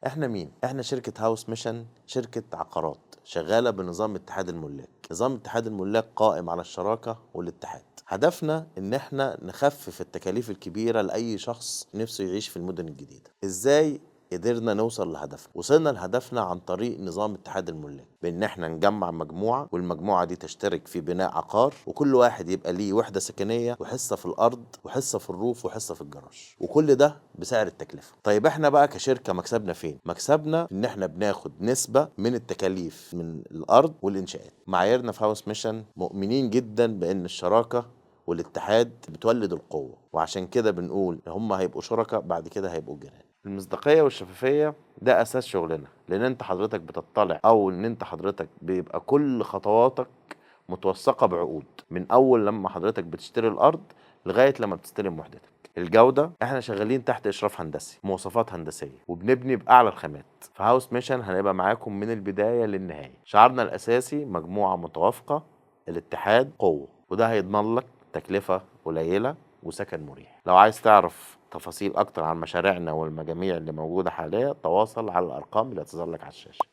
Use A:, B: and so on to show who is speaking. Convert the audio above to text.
A: احنا مين؟ احنا شركة هاوس ميشن، شركة عقارات شغالة بنظام اتحاد الملاك. نظام اتحاد الملاك قائم على الشراكة والاتحاد. هدفنا ان احنا نخفف التكاليف الكبيرة لأي شخص نفسه يعيش في المدن الجديدة. ازاي قدرنا نوصل لهدفنا؟ وصلنا لهدفنا عن طريق نظام اتحاد الملاك، بان احنا نجمع مجموعة، والمجموعة دي تشترك في بناء عقار، وكل واحد يبقى ليه وحدة سكنية وحصة في الارض وحصة في الروف وحصة في الجراج، وكل ده بسعر التكلفة. طيب احنا بقى كشركة مكسبنا فين؟ مكسبنا ان احنا بناخد نسبة من التكاليف من الارض والانشاءات. معاييرنا في هاوس ميشن مؤمنين جدا بان الشراكة والاتحاد بتولد القوة، وعشان كده بنقول هم هيبقوا شركاء بعد كده هيبقوا جيران. المصداقية والشفافية ده أساس شغلنا، لأن أنت حضرتك بتطلع، أو إن أنت حضرتك بيبقى كل خطواتك متوثقة بعقود، من أول لما حضرتك بتشتري الأرض لغاية لما بتستلم وحدتك. الجودة احنا شغالين تحت إشراف هندسي، مواصفات هندسية، وبنبني بأعلى الخامات. في هاوس ميشن هنبقى معاكم من البداية للنهاية. شعارنا الأساسي مجموعة متوافقة، الاتحاد قوة، وده هيضمن لك تكلفة قليلة وسكن مريح. لو عايز تعرف تفاصيل أكتر عن مشاريعنا والمجاميع اللي موجودة حاليا، تواصل على الأرقام اللي هتظهر لك على الشاشة.